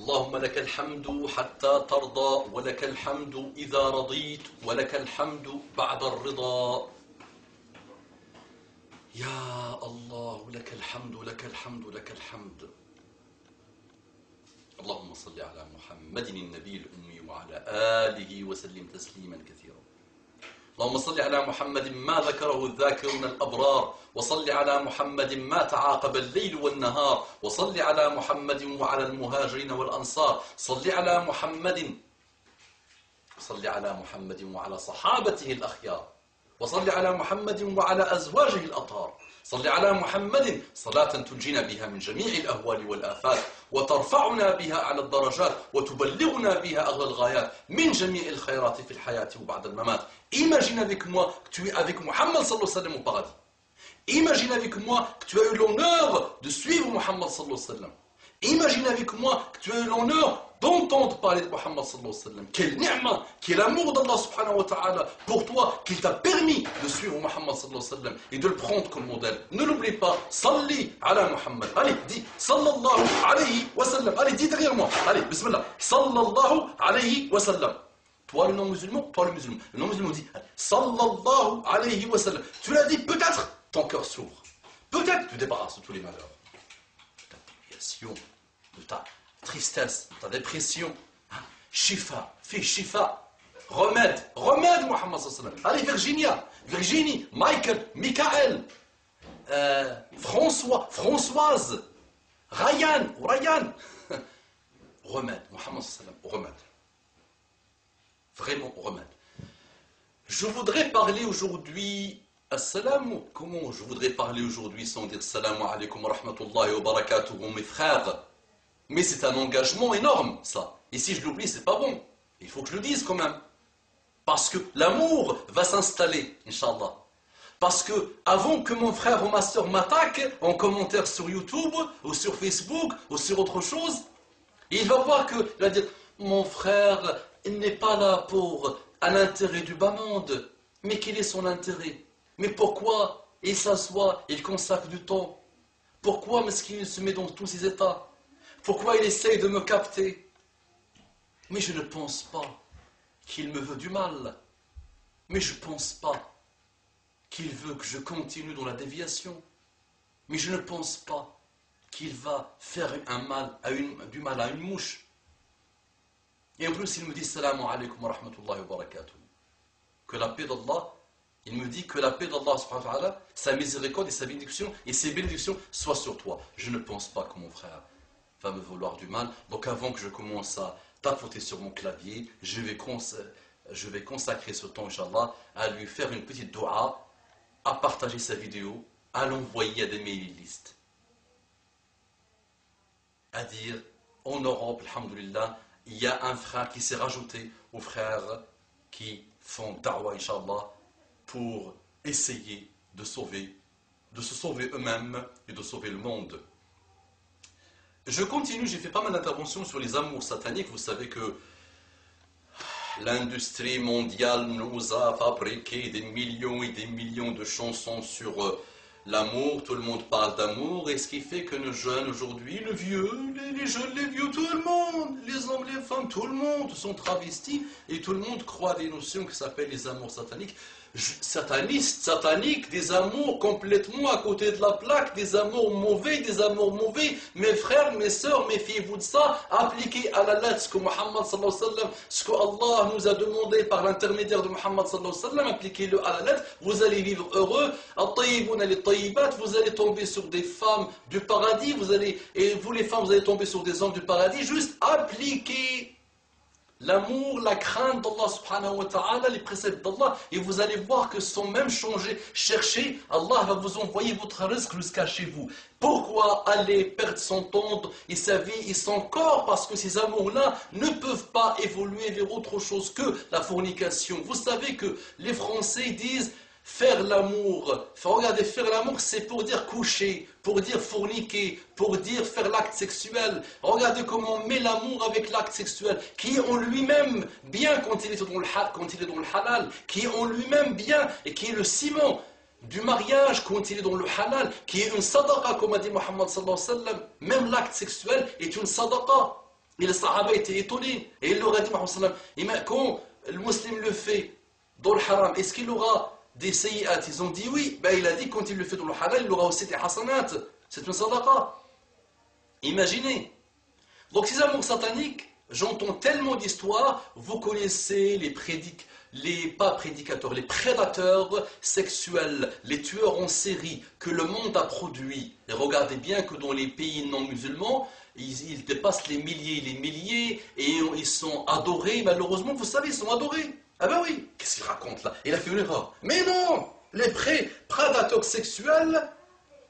اللهم لك الحمد حتى ترضى ولك الحمد إذا رضيت ولك الحمد بعد الرضا. يا الله لك الحمد لك الحمد لك الحمد. اللهم صل على محمد النبي الأمي وعلى آله وسلم تسليما كثيرا. اللهم صل على محمد ما ذكره الذاكرون الأبرار، وصل على محمد ما تعاقب الليل والنهار، وصل على محمد وعلى المهاجرين والأنصار، صل على محمد وعلى صحابته الأخيار، وصل على محمد وعلى أزواجه الأطهار، صل على محمد صلاة تنجينا بها من جميع الأهوال والآفات، وترفعنا بها على الدرجات، وتبلغنا بها أغلى الغايات من جميع الخيرات في الحياة وبعد الممات. Imagine avec moi que tu es avec Muhammad sallallahu alayhi wa sallam au paradis. Imagine avec moi que tu as eu l'honneur de suivre Muhammad sallallahu alayhi wa sallam. Imagine avec moi que tu as eu l'honneur d'entendre parler de Muhammad sallallahu alayhi wa sallam. Quel ni'ma, quel amour d'Allah subhanahu wa ta'ala pour toi qu'il t'a permis de suivre Muhammad sallallahu alayhi wa sallam et de le prendre comme modèle. Ne l'oublie pas, salli ala Muhammad. Allez, dis sallallahu alayhi wa sallam. Allez, dis derrière moi. Allez, bismillah. Sallallahu alayhi wa sallam. Toi le non-musulman, toi le musulman. Le non-musulman dit sallallahu alayhi wa sallam. Tu l'as dit, peut-être ton cœur s'ouvre. Peut-être tu débarrasses de tous les malheurs. De ta déviation, de ta tristesse, de ta dépression. Shifa, fais shifa. Remède, remède Muhammad sallallahu alayhi wa sallam. Allez, Virginie, Michael, Michael, Françoise, Ryan. Remède, Muhammad sallallahu alayhi wa sallam, remède. Vraiment remède. Je voudrais parler aujourd'hui, comment je voudrais parler aujourd'hui sans dire Assalamu alaikum wa rahmatullahi wa barakatuhu mes frères. Mais c'est un engagement énorme ça. Et si je l'oublie, c'est pas bon. Il faut que je le dise quand même. Parce que l'amour va s'installer, Inch'Allah. Parce que avant que mon frère ou ma soeur m'attaque en commentaire sur YouTube ou sur Facebook ou sur autre chose, il va voir que, il va dire, mon frère, il n'est pas là pour un intérêt du bas monde. Mais quel est son intérêt? Mais pourquoi il s'assoit, il consacre du temps? Pourquoi est-ce qu'il se met dans tous ces états? Pourquoi il essaye de me capter? Mais je ne pense pas qu'il me veut du mal. Mais je ne pense pas qu'il veut que je continue dans la déviation. Mais je ne pense pas qu'il va faire du mal à une mouche. Et en plus, il me dit Salam alaikum wa rahmatullahi wa barakatuh. Que la paix d'Allah, il me dit que la paix d'Allah, subhanahu wa ta'ala, sa miséricorde et sa bénédiction et ses bénédictions soient sur toi. Je ne pense pas que mon frère va me vouloir du mal. Donc avant que je commence à tapoter sur mon clavier, je vais consacrer ce temps, Inch'Allah, à lui faire une petite dua, à partager sa vidéo, à l'envoyer à des mailing-listes. À dire, en Europe, alhamdulillah, il y a un frère qui s'est rajouté aux frères qui font da'wah, Inch'Allah, pour essayer de se sauver eux-mêmes et de sauver le monde. Je continue, j'ai fait pas mal d'interventions sur les amours sataniques. Vous savez que l'industrie mondiale nous a fabriqué des millions et des millions de chansons sur l'amour. Tout le monde parle d'amour, et ce qui fait que nos jeunes aujourd'hui, les vieux, les jeunes, les vieux, tout le monde, les hommes, les femmes, tout le monde sont travestis et tout le monde croit des notions qui s'appellent les amours sataniques. Sataniques, des amours complètement à côté de la plaque, des amours mauvais. Mes frères, mes sœurs, méfiez-vous de ça. Appliquez à la lettre ce que Muhammad sallallahu alayhi wa sallam, ce que Allah nous a demandé par l'intermédiaire de Muhammad sallallahu alayhi wa sallam, appliquez-le à la lettre. Vous allez vivre heureux. Vous allez tomber sur des femmes du paradis. Et vous les femmes, vous allez tomber sur des hommes du paradis. Juste appliquez l'amour, la crainte d'Allah subhanahu wa ta'ala, les préceptes d'Allah, et vous allez voir que sans même changer, chercher, Allah va vous envoyer votre risque jusqu'à chez vous. Pourquoi aller perdre son temps et sa vie et son corps? Parce que ces amours-là ne peuvent pas évoluer vers autre chose que la fornication. Vous savez que les Français disent faire l'amour. Regardez, faire l'amour, c'est pour dire coucher, pour dire forniquer, pour dire faire l'acte sexuel. Regardez comment on met l'amour avec l'acte sexuel, qui est en lui-même bien quand il est dans le halal, qui est en lui-même bien et qui est le ciment du mariage quand il est dans le halal, qui est une sadaqa, comme a dit Muhammad sallallahu alayhi wa sallam. Même l'acte sexuel est une sadaqa. Et les Sahaba étaient étonnés. Et il leur a dit, quand le musulman le fait dans le haram, est-ce qu'il aura des sayyat? Ils ont dit oui. Ben, il a dit quand il le fait dans le halal, il aura aussi des hasanat. C'est une sadaqa. Imaginez. Donc ces amours sataniques, j'entends tellement d'histoires, vous connaissez les pas prédicateurs, les prédateurs sexuels, les tueurs en série que le monde a produits. Et regardez bien que dans les pays non musulmans, ils dépassent les milliers, et ils sont adorés. Malheureusement, vous savez, ils sont adorés. Ah ben oui, qu'est-ce qu'il raconte là? Il a fait une erreur. Mais non, les prédateurs sexuels,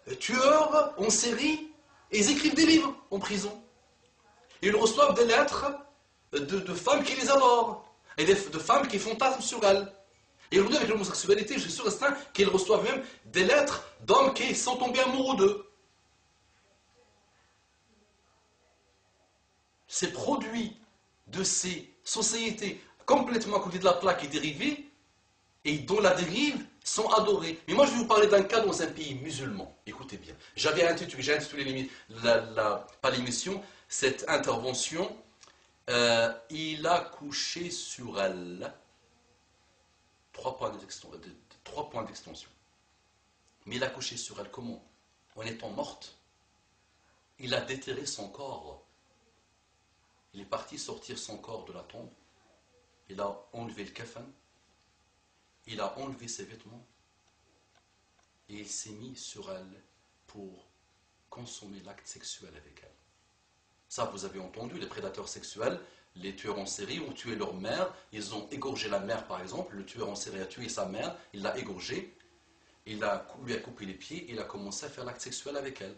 les tueurs en série, ils écrivent des livres en prison. Ils reçoivent des lettres de femmes qui les adorent et de femmes qui fantasment sur elles. Et aujourd'hui, avec l'homosexualité, je suis sûr et certain qu'ils reçoivent même des lettres d'hommes qui sont tombés amoureux d'eux. Ces produits de ces sociétés complètement à côté de la plaque et dérivées, et dont la dérive, sont adorés. Mais moi, je vais vous parler d'un cas dans un pays musulman. Écoutez bien. J'ai intitulé pas l'émission, cette intervention, il a couché sur elle. 3 points d'extension. Mais il a couché sur elle comment? En étant morte. Il a déterré son corps. Il est parti sortir son corps de la tombe. Il a enlevé le kafan. Il a enlevé ses vêtements. Et il s'est mis sur elle pour consommer l'acte sexuel avec elle. Ça, vous avez entendu, les prédateurs sexuels, les tueurs en série ont tué leur mère, ils ont égorgé la mère par exemple, le tueur en série a tué sa mère, il l'a égorgée, lui a coupé les pieds, et il a commencé à faire l'acte sexuel avec elle.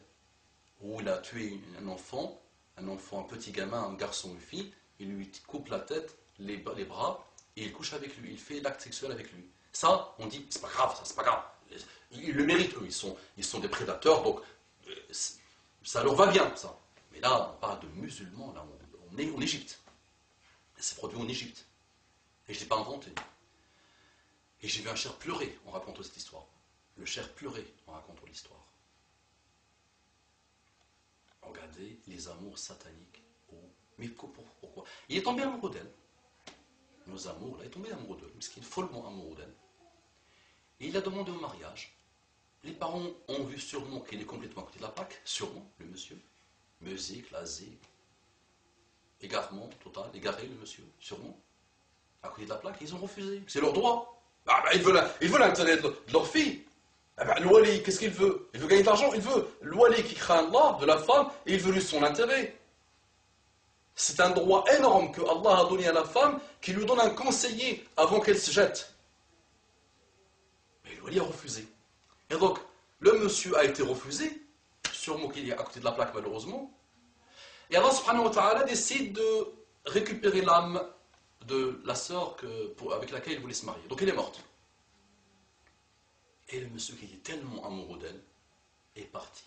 Ou il a tué un enfant, un petit gamin, un garçon, une fille, il lui coupe la tête, les bras, et il couche avec lui, il fait l'acte sexuel avec lui. Ça, on dit, c'est pas grave, ça, c'est pas grave. Ils le méritent, eux, ils sont des prédateurs, donc ça leur va bien, ça. Mais là, on parle de musulmans, là, on est en Égypte. C'est produit en Égypte. Et je ne l'ai pas inventé. Et j'ai vu un cher pleurer en racontant cette histoire. Le cher pleurer en racontant l'histoire. Regardez les amours sataniques. Oh. Mais pourquoi? Il est tombé amoureux d'elle. Nos amours, là, il est tombé amoureux d'elle. Parce qu'il est follement amoureux d'elle. Et il a demandé au mariage. Les parents ont vu sûrement qu'il est complètement à côté de la plaque. Sûrement, le monsieur. Musique, lasé, égarement total, égaré le monsieur, sûrement. À côté de la plaque, ils ont refusé. C'est leur droit. Ah ben, ils veulent l'intérêt de leur fille. Ah ben, le wali, qu'est-ce qu'il veut? Il veut gagner de l'argent, il veut le wali qui craint Allah, de la femme, et il veut lui son intérêt. C'est un droit énorme que Allah a donné à la femme, qui lui donne un conseiller avant qu'elle se jette. Mais le wali a refusé. Et donc, le monsieur a été refusé, sûrement qu'il est à côté de la plaque malheureusement, et Allah subhanahu wa ta'ala décide de récupérer l'âme de la sœur avec laquelle il voulait se marier. Donc elle est morte. Et le monsieur qui était tellement amoureux d'elle est parti.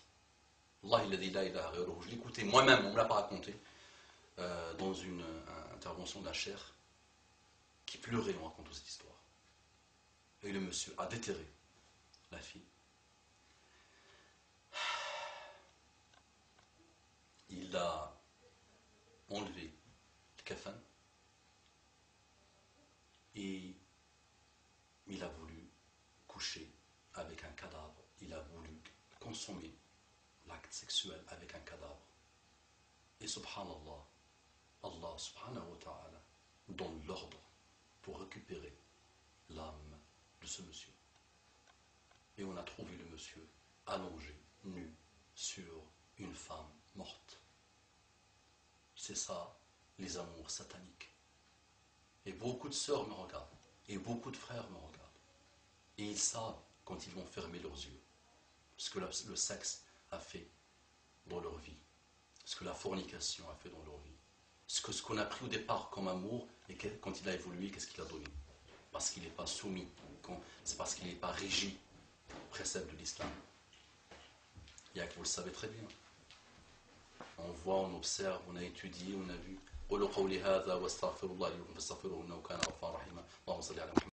Allah il a dit la ilaha ghayruhu. Je l'écoutais moi-même, on ne me l'a pas raconté, dans une intervention d'un cheikh qui pleurait en racontant cette histoire. Et le monsieur a déterré la fille. Il a enlevé le kafan et il a voulu coucher avec un cadavre. Il a voulu consommer l'acte sexuel avec un cadavre. Et subhanallah, Allah subhanahu wa ta'ala donne l'ordre pour récupérer l'âme de ce monsieur. Et on a trouvé le monsieur allongé, nu, sur une femme morte. C'est ça, les amours sataniques. Et beaucoup de sœurs me regardent, et beaucoup de frères me regardent. Et ils savent quand ils vont fermer leurs yeux ce que le sexe a fait dans leur vie, ce que la fornication a fait dans leur vie, ce qu'on a pris au départ comme amour, et quand il a évolué, qu'est-ce qu'il a donné? Parce qu'il n'est pas soumis, c'est parce qu'il n'est pas régi au précepte de l'islam. Il y a que vous le savez très bien. On voit, on observe, on a étudié, on a vu. قولوا قولي هذا واستغفر الله لكم فاستغفروه انه كان غفارا رحيما اللهم صل على محمد